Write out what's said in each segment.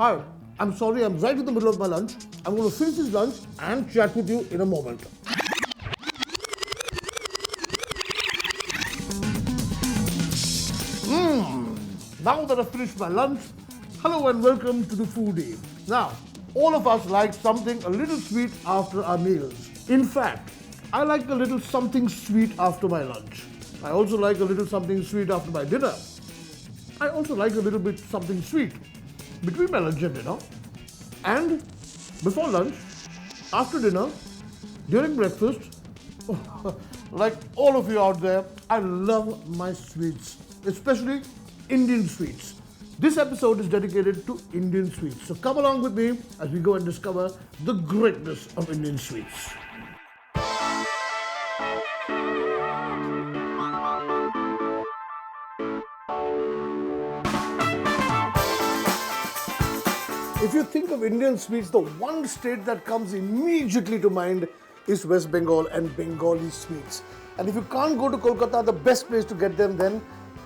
Hi, I'm sorry, I'm right in the middle of my lunch. I'm going to finish this lunch and chat with you in a moment. Now that I've finished my lunch, hello and welcome to the foodie. Now, all of us like something a little sweet after our meals. In fact, I like a little something sweet after my lunch. I also like a little something sweet after my dinner. I also like a little bit something sweet between my lunch and dinner. And before lunch, after dinner, during breakfast, like all of you out there, I love my sweets, especially Indian sweets. This episode is dedicated to Indian sweets. So come along with me as we go and discover the greatness of Indian sweets. If you think of Indian sweets, the one state that comes immediately to mind is West Bengal and Bengali sweets. And if you can't go to Kolkata, the best place to get them then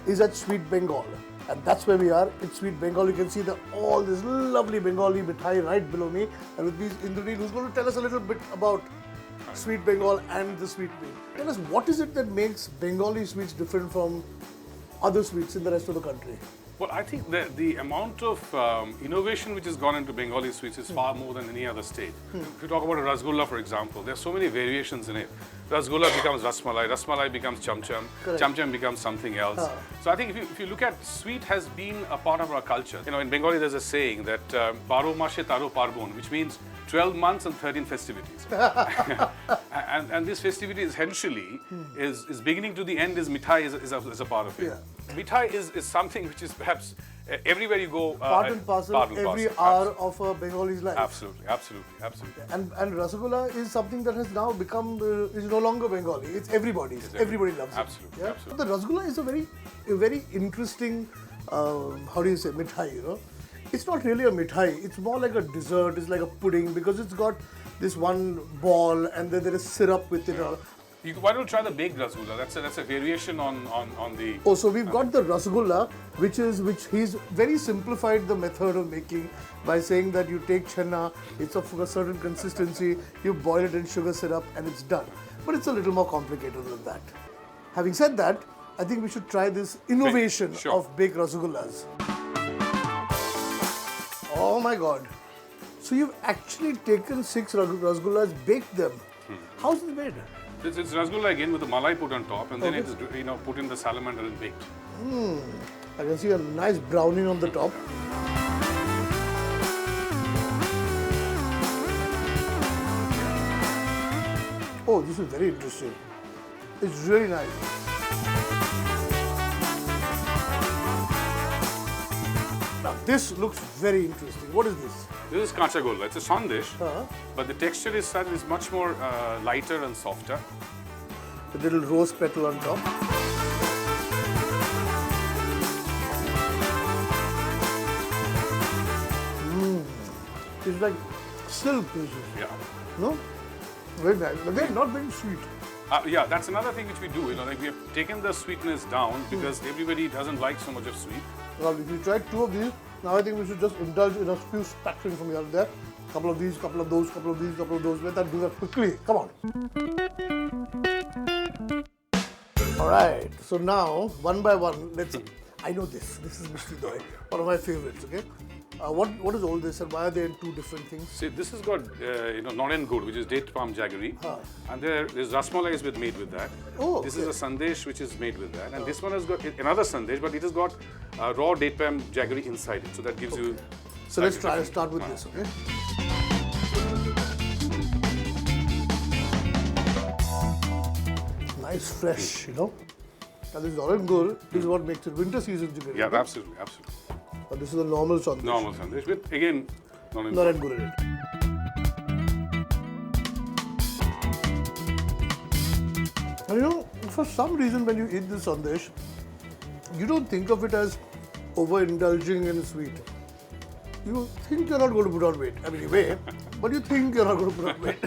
is at Sweet Bengal. And that's where we are. It's Sweet Bengal. You can see all this lovely Bengali mithai right below me. And with me is Indraneel, who's going to tell us a little bit about Sweet Bengal and the sweet meal. Tell us, what is it that makes Bengali sweets different from other sweets in the rest of the country? Well, I think the amount of innovation which has gone into Bengali sweets is far more than any other state. If you talk about a rasgulla, for example, there are so many variations in it. Rasgulla becomes rasmalai, rasmalai becomes chamcham, chamcham becomes something else. So I think if you look at sweet has been a part of our culture. You know, in Bengali there's a saying that Baro mashe taro parbon, which means 12 months and 13 festivities. and this festivity essentially is beginning to the end is mithai is a part of it. Yeah. Mithai is something which is perhaps everywhere you go. Part and parcel every hour of a Bengali's life. Absolutely. And Rasgulla is something that has now become, is no longer Bengali. It's everybody's. Everybody loves it. Absolutely. Yeah? But the Rasgulla is a very interesting, how do you say, mithai, you know. It's not really a mithai. It's more like a dessert. It's like a pudding because it's got this one ball and then there is syrup with it. Why don't you try the baked rasgulla? That's a variation on the. Oh, so we've got the rasgulla, which he's very simplified the method of making by saying that you take chenna, it's of a certain consistency, you boil it in sugar syrup, and it's done. But it's a little more complicated than that. Having said that, I think we should try this innovation of baked rasgullas. Oh my God! So you've actually taken 6 rasgullas, baked them. How's it made? It's rasgulla again with the malai put on top, and then it's put in the salamander and baked. I can see a nice browning on the top. Oh, this is very interesting. It's really nice. Now, this looks very interesting. What is this? This is kacha golla. It's a sandesh, but the texture is much more lighter and softer. The little rose petal on top. It's like silk pieces. Yeah. No? Very nice. But they're not very sweet. Yeah, that's another thing which we do. Like we have taken the sweetness down because everybody doesn't like so much of sweet. Well, if you try 2 of these, now I think we should just indulge in a few spattering from here and there. Couple of these, couple of those, couple of these, couple of those. Let us do that quickly. Come on. All right. So now, one by one, I know this. This is Mishti Doi, one of my favorites. Okay. What is all this and why are they in 2 different things? See, this has got Noren gur, which is date palm jaggery, and there's rasmalai is made with that. Oh, this is a sandesh which is made with that, and this one has got another sandesh, but it has got raw date palm jaggery inside it, so that gives you. So let's start with this. Okay. Nice, fresh, you know. And this Noren gur is what makes it winter season jaggery. Yeah, absolutely. But this is a normal sandesh. Normal sandesh with again Noren gur in it. And you know, for some reason when you eat this sandesh, you don't think of it as overindulging in sweet. You think you're not going to put on weight. I mean, you may, but you think you're not going to put on weight.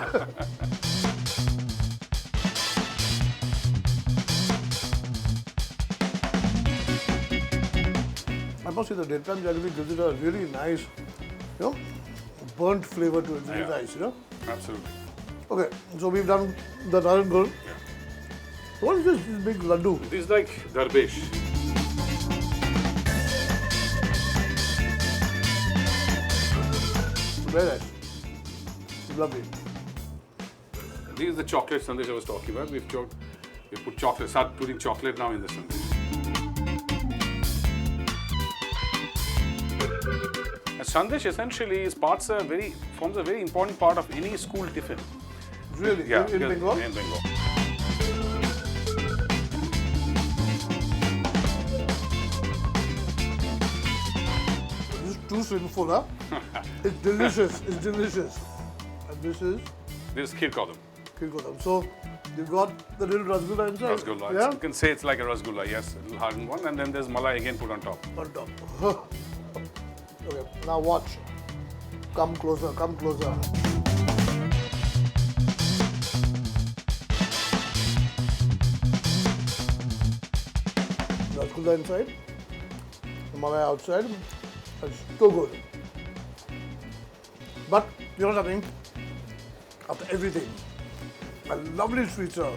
I must say the date palm jaggery gives it a really nice you know, burnt flavor to it, which is Yeah. nice, you know. Absolutely. Okay, so we've done the Narangul. Yeah. What is this big laddu? This is like darbesh. Very nice. Lovely. This is the chocolate sandesh I was talking about. We've put chocolate, start putting chocolate now in the sandesh. A sandesh essentially forms a very important part of any school tiffin. Really? Yeah, In Bengal? In Bengal. This is too sinful, huh? It's delicious. It's delicious. And this is This is kheer kodam. Kirkodam. So you've got the little rasgulla inside. Rasgulla. Yeah? You can say it's like a rasgulla, yes, a little hardened one, and then there's malai again put on top. On top. Okay, now watch. Come closer, come closer. Rasgulla inside, malai outside. It's so good. But you know something? After everything, my lovely sweets are.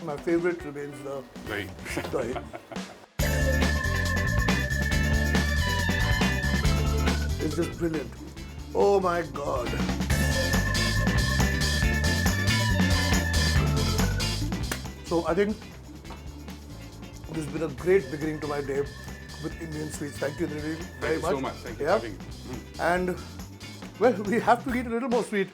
My favorite remains the Very. dahi. It's just brilliant. Oh my God. So I think this has been a great beginning to my day with Indian sweets. Thank you, Nidhi, very Thank you so much. Thank you for Yeah. having me. And well, we have to eat a little more sweet.